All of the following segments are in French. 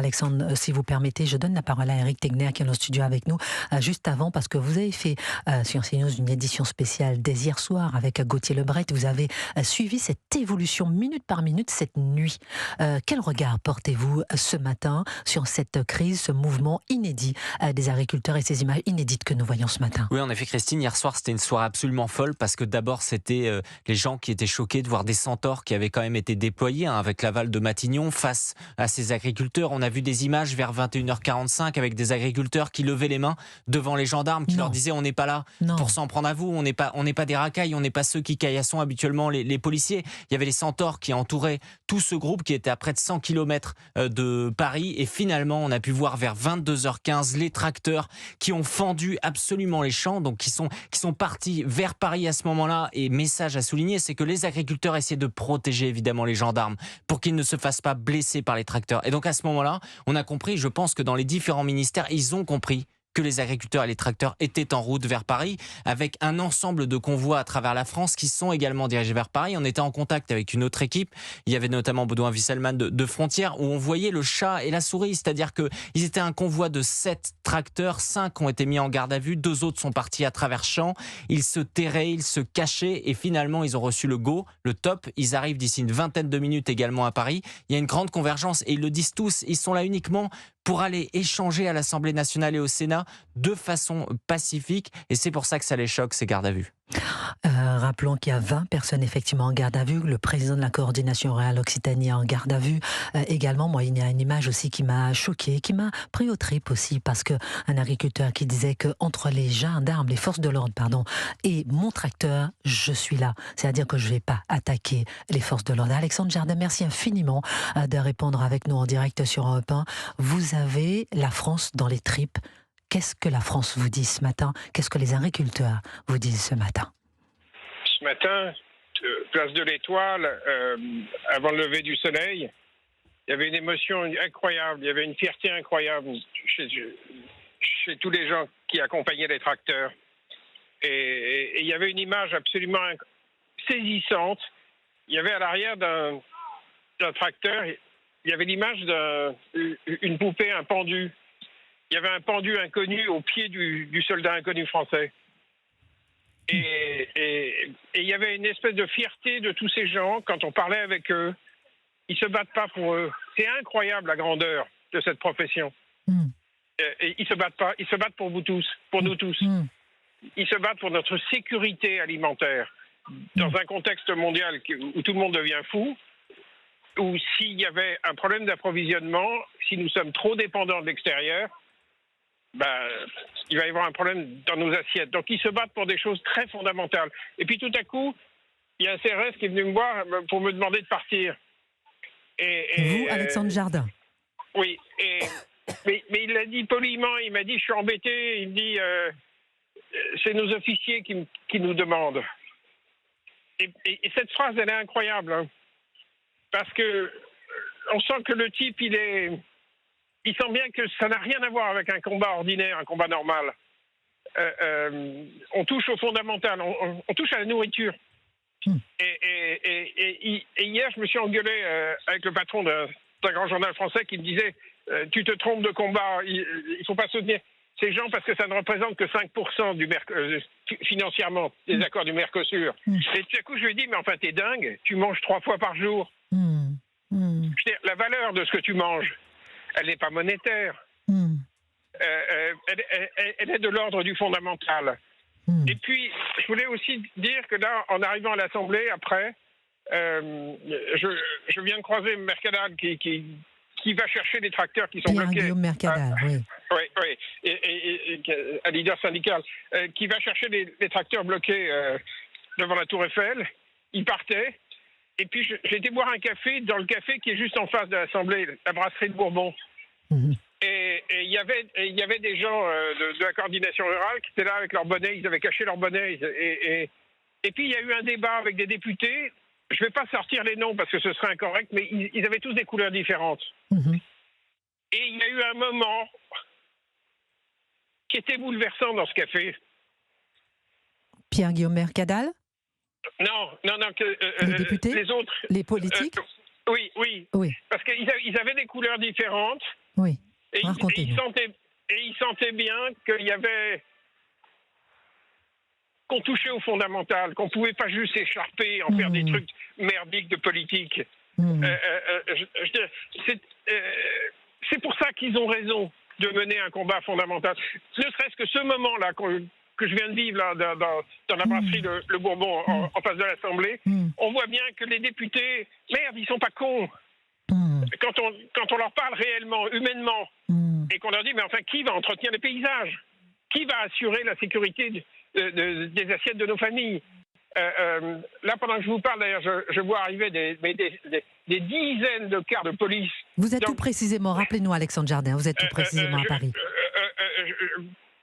Alexandre, si vous permettez, je donne la parole à Eric Tegner qui est dans le studio avec nous juste avant, parce que vous avez fait sur CNews une édition spéciale dès hier soir avec Gauthier Lebret. Vous avez suivi cette évolution minute par minute cette nuit. Quel regard portez-vous ce matin sur cette crise, ce mouvement inédit des agriculteurs et ces images inédites que nous voyons ce matin? Oui, en effet, Christine, hier soir, c'était une soirée absolument folle parce que d'abord, c'était les gens qui étaient choqués de voir des centaures qui avaient quand même été déployés avec l'aval de Matignon face à ces agriculteurs. On a vu des images vers 21h45 avec des agriculteurs qui levaient les mains devant les gendarmes, qui leur disaient on n'est pas là pour s'en prendre à vous, on n'est pas des racailles, on n'est pas ceux qui caillassons habituellement les policiers. Il y avait les centaures qui entouraient tout ce groupe qui était à près de 100 km de Paris, et finalement, on a pu voir vers 22h15 les tracteurs qui ont fendu absolument les champs, donc qui sont partis vers Paris à ce moment-là. Et message à souligner, c'est que les agriculteurs essaient de protéger évidemment les gendarmes pour qu'ils ne se fassent pas blesser par les tracteurs. Et donc à ce moment-là, on a compris, je pense que dans les différents ministères, ils ont compris que les agriculteurs et les tracteurs étaient en route vers Paris, avec un ensemble de convois à travers la France qui sont également dirigés vers Paris. On était en contact avec une autre équipe, il y avait notamment Baudouin Wisselman de Frontières, où on voyait le chat et la souris, c'est-à-dire qu'ils étaient un convoi de 7 tracteurs, 5 ont été mis en garde à vue, 2 autres sont partis à travers champs, ils se terraient, ils se cachaient, et finalement ils ont reçu le go, le top, ils arrivent d'ici une vingtaine de minutes également à Paris. Il y a une grande convergence, et ils le disent tous, ils sont là uniquement pour aller échanger à l'Assemblée nationale et au Sénat de façon pacifique, et c'est pour ça que ça les choque, ces gardes à vue. Rappelons qu'il y a 20 personnes effectivement en garde à vue. Le président de la coordination rurale Occitanie est en garde à vue. Également, moi, il y a une image aussi qui m'a choquée, qui m'a pris aux tripes aussi, parce qu'un agriculteur qui disait qu'entre les gendarmes, les forces de l'ordre, et mon tracteur, je suis là. C'est-à-dire que je ne vais pas attaquer les forces de l'ordre. Alexandre Jardin, merci infiniment de répondre avec nous en direct sur Europe 1. Vous avez la France dans les tripes. Qu'est-ce que la France vous dit ce matin? Qu'est-ce que les agriculteurs vous disent ce matin? Ce matin, place de l'Étoile, avant le lever du soleil, il y avait une émotion incroyable, il y avait une fierté incroyable chez tous les gens qui accompagnaient les tracteurs. Et il y avait une image absolument saisissante. Il y avait à l'arrière d'un tracteur, il y avait l'image d'une poupée, un pendu. Il y avait un pendu inconnu au pied du soldat inconnu français. Et il y avait une espèce de fierté de tous ces gens quand on parlait avec eux. Ils se battent pas pour eux. C'est incroyable la grandeur de cette profession. Et ils se battent pas. Ils se battent pour vous tous, pour nous tous. Ils se battent pour notre sécurité alimentaire. Dans un contexte mondial où tout le monde devient fou, où s'il y avait un problème d'approvisionnement, si nous sommes trop dépendants de l'extérieur, il va y avoir un problème dans nos assiettes. Donc ils se battent pour des choses très fondamentales. Et puis tout à coup, il y a un CRS qui est venu me voir pour me demander de partir. Vous, Alexandre Jardin? Oui. Mais il l'a dit poliment, il m'a dit je suis embêté, il me dit c'est nos officiers qui nous demandent. Et cette phrase, elle est incroyable. Hein, parce que on sent que le type, il sent bien que ça n'a rien à voir avec un combat ordinaire, un combat normal. On touche au fondamental, on touche à la nourriture. Et hier, je me suis engueulé avec le patron d'un grand journal français qui me disait tu te trompes de combat, il ne faut pas soutenir ces gens parce que ça ne représente que 5% financièrement des accords du Mercosur. Et tout à coup, je lui ai dit mais enfin, t'es dingue, tu manges 3 fois par jour. Je veux dire, la valeur de ce que tu manges, elle n'est pas monétaire. Elle est de l'ordre du fondamental. Et puis, je voulais aussi dire que là, en arrivant à l'Assemblée, après, je viens de croiser Mercadal qui va chercher les tracteurs qui sont bloqués. Guillaume Mercadal, oui. Oui, et un leader syndical, qui va chercher les tracteurs bloqués devant la Tour Eiffel. Il partait. Et puis, j'ai été boire un café dans le café qui est juste en face de l'Assemblée, la brasserie de Bourbon. Et il y avait des gens de la coordination rurale qui étaient là avec leur bonnet, ils avaient caché leur bonnet. Et puis il y a eu un débat avec des députés. Je ne vais pas sortir les noms parce que ce serait incorrect, mais ils avaient tous des couleurs différentes. Et il y a eu un moment qui était bouleversant dans ce café. Pierre-Guillaume Mercadal? Non. Les députés? Les autres. Les politiques? Oui. Parce qu'ils avaient des couleurs différentes. Oui, Et racontez-nous. il sentait bien qu'il y avait... qu'on touchait au fondamental, qu'on ne pouvait pas juste s'écharper, en faire des trucs merdiques de politique. C'est pour ça qu'ils ont raison de mener un combat fondamental. Ne serait-ce que ce moment-là que je viens de vivre là, dans la brasserie Le Bourbon en face de l'Assemblée, on voit bien que les députés, merde, ils sont pas cons. Quand on leur parle réellement, humainement, et qu'on leur dit, mais enfin, qui va entretenir les paysages? Qui va assurer la sécurité des assiettes de nos familles? Là, pendant que je vous parle, d'ailleurs, je vois arriver des dizaines de cars de police. Vous êtes où précisément? Rappelez-nous, Alexandre Jardin, vous êtes où précisément à Paris?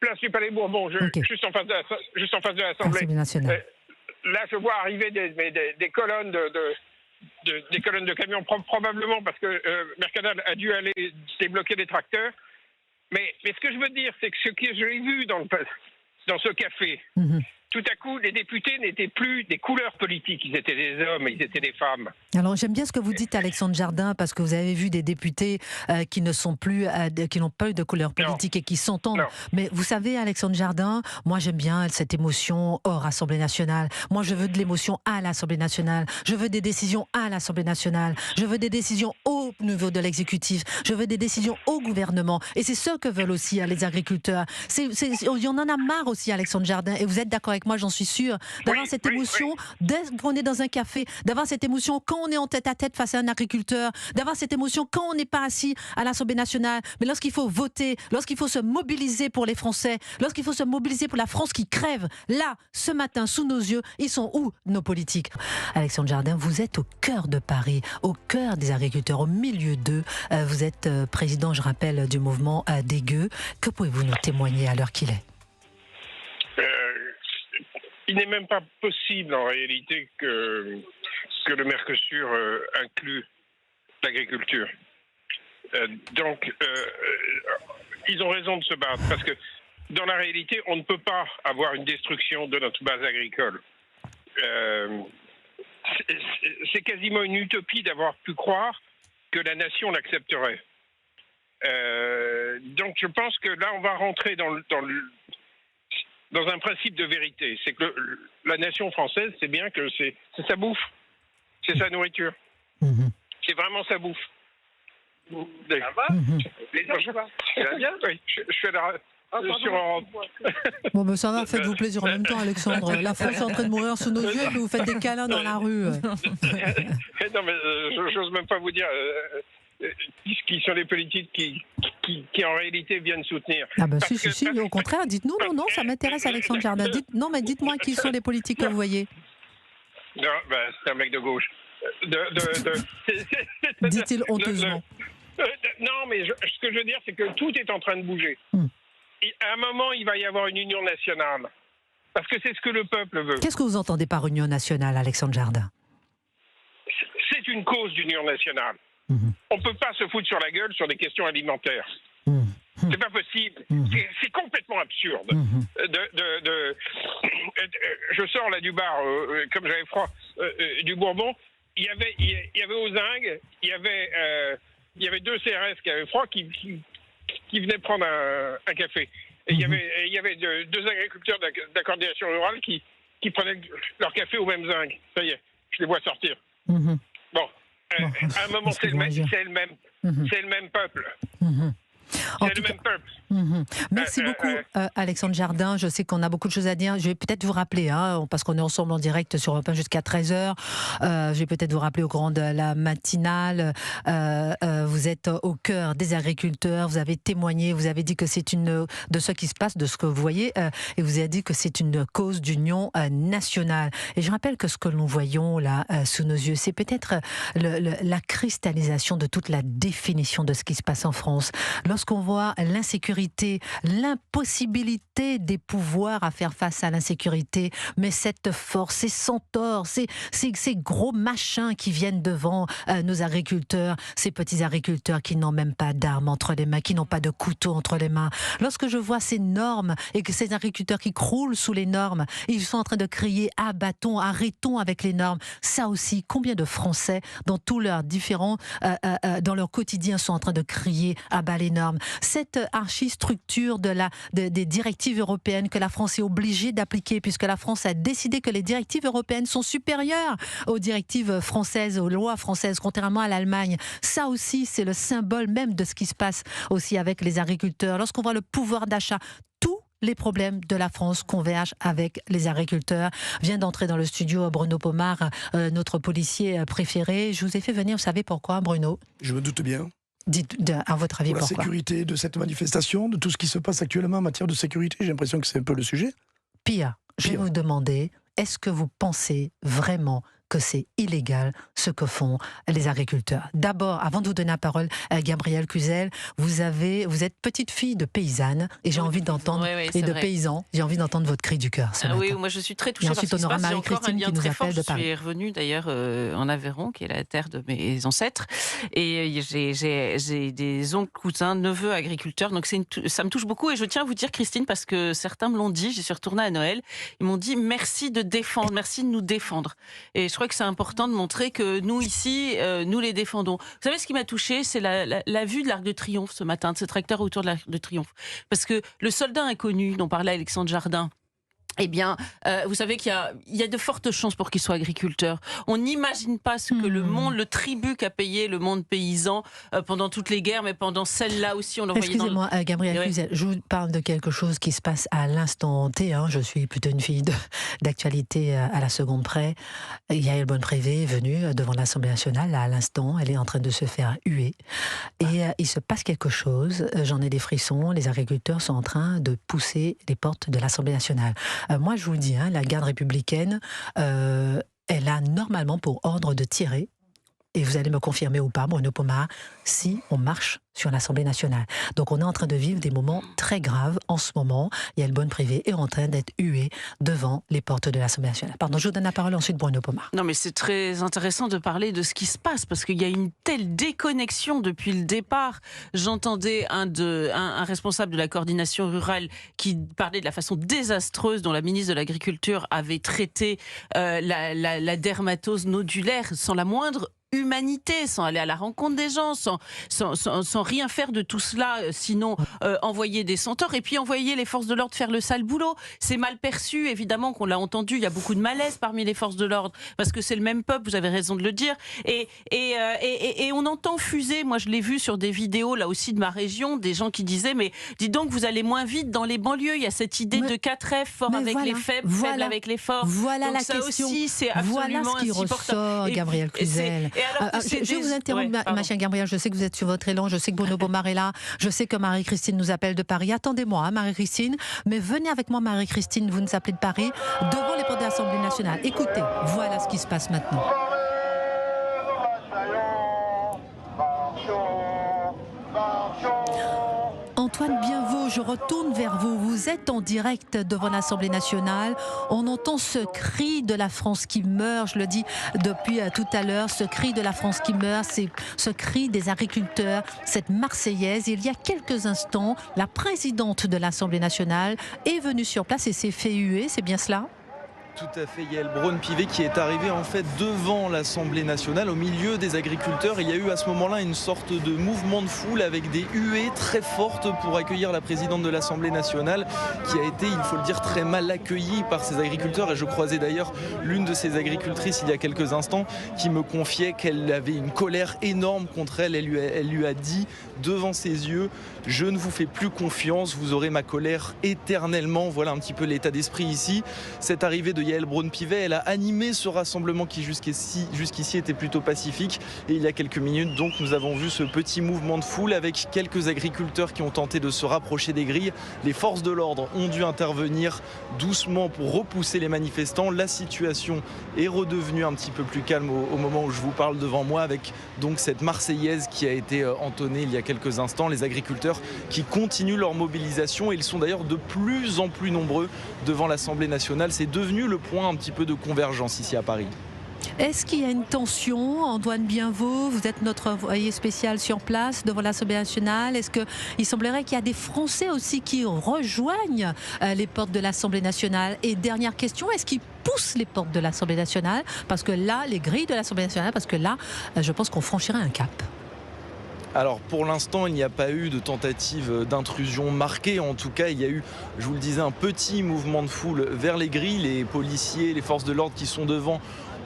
Place du Palais Bourbon, juste en face de l'Assemblée. Assemblée nationale. Là, je vois arriver des colonnes des colonnes de camions, probablement parce que Mercadal a dû aller débloquer des tracteurs. Mais ce que je veux dire, c'est que ce que j'ai vu dans ce café, tout à coup, les députés n'étaient plus des couleurs politiques, ils étaient des hommes, ils étaient des femmes. Alors j'aime bien ce que vous dites, Alexandre Jardin, parce que vous avez vu des députés qui ne sont plus, qui n'ont pas eu de couleur politique et qui s'entendent. Mais vous savez, Alexandre Jardin, moi j'aime bien cette émotion hors Assemblée nationale. Moi je veux de l'émotion à l'Assemblée nationale. Je veux des décisions à l'Assemblée nationale. Je veux des décisions au niveau de l'exécutif. Je veux des décisions au gouvernement. Et c'est ce que veulent aussi les agriculteurs. Il y en a marre aussi, Alexandre Jardin, et vous êtes d'accord avec moi, j'en suis sûre, d'avoir cette émotion dès qu'on est dans un café, d'avoir cette émotion quand on est en tête à tête face à un agriculteur, d'avoir cette émotion quand on n'est pas assis à l'Assemblée nationale, mais lorsqu'il faut voter, lorsqu'il faut se mobiliser pour les Français, lorsqu'il faut se mobiliser pour la France qui crève, là, ce matin, sous nos yeux, ils sont où nos politiques? Alexandre Jardin, vous êtes au cœur de Paris, au cœur des agriculteurs, au milieu d'eux. Vous êtes président, je rappelle, du mouvement des Gueux. Que pouvez-vous nous témoigner à l'heure qu'il est? Il n'est même pas possible en réalité que le Mercosur inclue l'agriculture. Donc, ils ont raison de se battre parce que dans la réalité, on ne peut pas avoir une destruction de notre base agricole. C'est quasiment une utopie d'avoir pu croire que la nation l'accepterait. Donc, je pense que là, on va rentrer dans un principe de vérité. C'est que la nation française, c'est bien que c'est sa bouffe. C'est sa nourriture. C'est vraiment sa bouffe. Ça va? Ça va bien? Oui, je suis à la... sur Europe. Bon, ben ça va, faites-vous plaisir en même temps, Alexandre. La France est en train de mourir sous nos yeux et puis vous faites des câlins dans la rue. Non, mais j'ose même pas vous dire qui sont les politiques qui en réalité viennent soutenir. Ah ben si, au contraire, dites-nous, non, ça m'intéresse, Alexandre Jardin. Dites-moi qui sont les politiques que vous voyez. Non, c'est un mec de gauche. Dit-il honteusement. Non, mais ce que je veux dire, c'est que tout est en train de bouger. À un moment, il va y avoir une union nationale. Parce que c'est ce que le peuple veut. Qu'est-ce que vous entendez par union nationale, Alexandre Jardin? C'est une cause d'union nationale. On ne peut pas se foutre sur la gueule sur des questions alimentaires. C'est pas possible. C'est complètement absurde. Je sors là du bar, comme j'avais froid, du Bourbon. Il y avait aux Zingues, il y avait deux CRS qui avaient froid qui venaient prendre un café. Et il y avait deux agriculteurs de la coordination rurale qui prenaient leur café au même Zingue. Ça y est, je les vois sortir. Bon. À un moment, c'est le même peuple. C'est le même peuple. Merci beaucoup, Alexandre Jardin. Je sais qu'on a beaucoup de choses à dire. Je vais peut-être vous rappeler, parce qu'on est ensemble en direct sur Europe 1 jusqu'à 13h. Je vais peut-être vous rappeler au courant de la matinale. Vous êtes au cœur des agriculteurs. Vous avez témoigné. Vous avez dit que c'est de ce qui se passe, de ce que vous voyez. Et vous avez dit que c'est une cause d'union nationale. Et je rappelle que ce que nous voyons là sous nos yeux, c'est peut-être la cristallisation de toute la définition de ce qui se passe en France. lorsqu'on voit l'insécurité, l'impossibilité des pouvoirs à faire face à l'insécurité, mais cette force, ces centaures, ces gros machins qui viennent devant nos agriculteurs, ces petits agriculteurs qui n'ont même pas d'armes entre les mains, qui n'ont pas de couteau entre les mains. Lorsque je vois ces normes et que ces agriculteurs qui croulent sous les normes, ils sont en train de crier abattons, arrêtons avec les normes. Ça aussi, combien de Français dans tous leurs différents, dans leur quotidien, sont en train de crier à bas les normes. Cette archi-structure des directives européennes que la France est obligée d'appliquer, puisque la France a décidé que les directives européennes sont supérieures aux directives françaises, aux lois françaises, contrairement à l'Allemagne. Ça aussi, c'est le symbole même de ce qui se passe aussi avec les agriculteurs. Lorsqu'on voit le pouvoir d'achat, tous les problèmes de la France convergent avec les agriculteurs. Vient d'entrer dans le studio Bruno Pomar, notre policier préféré. Je vous ai fait venir, vous savez pourquoi, Bruno? Je me doute bien. Dites, à votre avis, pour la pourquoi? sécurité de cette manifestation, de tout ce qui se passe actuellement en matière de sécurité. J'ai l'impression que c'est un peu le sujet. Pire, je vais vous demander, est-ce que vous pensez vraiment que c'est illégal ce que font les agriculteurs? D'abord, avant de vous donner la parole à Gabrielle Cluzel, vous êtes petite fille de paysanne et j'ai envie d'entendre, et de paysans, j'ai envie d'entendre votre cri du cœur. Oui, moi je suis très touchée par ce qui se passe. J'ai encore un lien très fort. Je suis revenue d'ailleurs en Aveyron, qui est la terre de mes ancêtres, et j'ai des oncles, cousins, neveux agriculteurs, donc ça me touche beaucoup. Et je tiens à vous dire, Christine, parce que certains me l'ont dit, j'y suis retournée à Noël, ils m'ont dit merci de nous défendre. Et je crois que c'est important de montrer que nous ici, nous les défendons. Vous savez ce qui m'a touchée, c'est la vue de l'Arc de Triomphe ce matin, de ce tracteur autour de l'Arc de Triomphe. Parce que le soldat inconnu dont parlait Alexandre Jardin, eh bien, vous savez qu'il y a de fortes chances pour qu'il soit agriculteur. On n'imagine pas ce que le tribut qu'a payé le monde paysan pendant toutes les guerres, mais pendant celle-là aussi, on le voyait. Excusez-moi, Gabrielle Cluzel, je vous parle de quelque chose qui se passe à l'instant T. Je suis plutôt une fille d'actualité à la seconde près. Yaël Braun-Pivet est venue devant l'Assemblée nationale, là, à l'instant. Elle est en train de se faire huer. Et il se passe quelque chose. J'en ai des frissons. Les agriculteurs sont en train de pousser les portes de l'Assemblée nationale. Moi, je vous le dis, la garde républicaine, elle a normalement pour ordre de tirer, et vous allez me confirmer ou pas, Bruno Pomar, si on marche sur l'Assemblée nationale. Donc on est en train de vivre des moments très graves en ce moment. Yaël Braun-Pivet est en train d'être huée devant les portes de l'Assemblée nationale. Pardon, je vous donne la parole ensuite, Bruno Pomar. Non, mais c'est très intéressant de parler de ce qui se passe, parce qu'il y a une telle déconnexion depuis le départ. J'entendais un responsable de la coordination rurale qui parlait de la façon désastreuse dont la ministre de l'Agriculture avait traité la dermatose nodulaire sans la moindre humanité, sans aller à la rencontre des gens, sans rien faire de tout cela, sinon envoyer des centaures et puis envoyer les forces de l'ordre faire le sale boulot. C'est mal perçu, évidemment, qu'on l'a entendu, il y a beaucoup de malaise parmi les forces de l'ordre, parce que c'est le même peuple, vous avez raison de le dire, et on entend fuser, moi je l'ai vu sur des vidéos, là aussi de ma région, des gens qui disaient, mais dis donc, vous allez moins vite dans les banlieues, il y a cette idée de 4F, fort avec les faibles, faible avec les forts. Voilà donc la ça question. Aussi, c'est absolument voilà ce qui ressort, Gabrielle Cluzel. Je vous interromps, ma chère Gabrielle, je sais que vous êtes sur votre élan, je sais que Bruno Pomar est là, je sais que Marie-Christine nous appelle de Paris. Attendez-moi, Marie-Christine, mais venez avec moi, Marie-Christine, vous nous appelez de Paris, devant les portes de l'Assemblée nationale. Écoutez, voilà ce qui se passe maintenant. Antoine Bienveau, je retourne vers vous. Vous êtes en direct devant l'Assemblée nationale. On entend ce cri de la France qui meurt, je le dis depuis tout à l'heure, ce cri de la France qui meurt, c'est ce cri des agriculteurs, cette Marseillaise. Il y a quelques instants, la présidente de l'Assemblée nationale est venue sur place et s'est fait huer, c'est bien cela ? Tout à fait, Yaël Braun-Pivet qui est arrivée en fait devant l'Assemblée nationale au milieu des agriculteurs. Il y a eu à ce moment-là une sorte de mouvement de foule avec des huées très fortes pour accueillir la présidente de l'Assemblée nationale qui a été, il faut le dire, très mal accueillie par ces agriculteurs. Et je croisais d'ailleurs l'une de ces agricultrices il y a quelques instants qui me confiait qu'elle avait une colère énorme contre elle. Elle lui a dit devant ses yeux « Je ne vous fais plus confiance, vous aurez ma colère éternellement ». Voilà un petit peu l'état d'esprit ici. Cette arrivée de Yael Braun-Pivet. Elle a animé ce rassemblement qui jusqu'ici était plutôt pacifique. Et il y a quelques minutes, donc, nous avons vu ce petit mouvement de foule avec quelques agriculteurs qui ont tenté de se rapprocher des grilles. Les forces de l'ordre ont dû intervenir doucement pour repousser les manifestants. La situation est redevenue un petit peu plus calme au moment où je vous parle devant moi, avec donc cette Marseillaise qui a été entonnée il y a quelques instants. Les agriculteurs qui continuent leur mobilisation, et ils sont d'ailleurs de plus en plus nombreux devant l'Assemblée nationale. C'est devenu le point un petit peu de convergence ici à Paris. Est-ce qu'il y a une tension? Antoine Bienvaux, vous êtes notre envoyé spécial sur place devant l'Assemblée nationale. Est-ce qu'il semblerait qu'il y a des Français aussi qui rejoignent les portes de l'Assemblée nationale? Et dernière question, est-ce qu'ils poussent les portes de l'Assemblée nationale? Parce que là, les grilles de l'Assemblée nationale, parce que là, je pense qu'on franchirait un cap. Alors pour l'instant, il n'y a pas eu de tentative d'intrusion marquée. En tout cas, il y a eu, je vous le disais, un petit mouvement de foule vers les grilles. Les policiers, les forces de l'ordre qui sont devant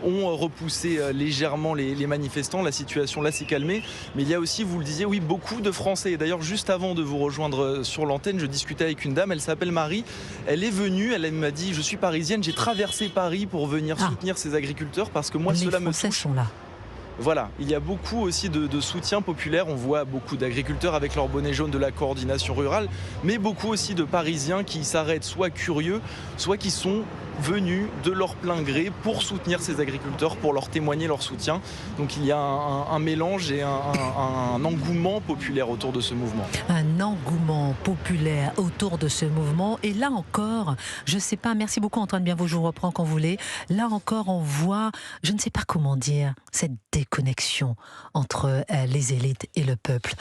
ont repoussé légèrement les manifestants. La situation là s'est calmée. Mais il y a aussi, vous le disiez, oui, beaucoup de Français. Et d'ailleurs, juste avant de vous rejoindre sur l'antenne, je discutais avec une dame, elle s'appelle Marie. Elle est venue, elle m'a dit, je suis parisienne, j'ai traversé Paris pour venir soutenir ces agriculteurs parce que moi, cela me touche. Sont là. Voilà, il y a beaucoup aussi de soutien populaire. On voit beaucoup d'agriculteurs avec leur bonnet jaune de la coordination rurale, mais beaucoup aussi de Parisiens qui s'arrêtent, soit curieux, soit qui sont venus de leur plein gré pour soutenir ces agriculteurs, pour leur témoigner leur soutien. Donc il y a un mélange et un engouement populaire autour de ce mouvement. Un engouement populaire autour de ce mouvement. Et là encore, je ne sais pas, merci beaucoup Antoine Bienvaux, je vous reprends quand vous voulez. Là encore, on voit, je ne sais pas comment dire, cette déconnexion entre les élites et le peuple.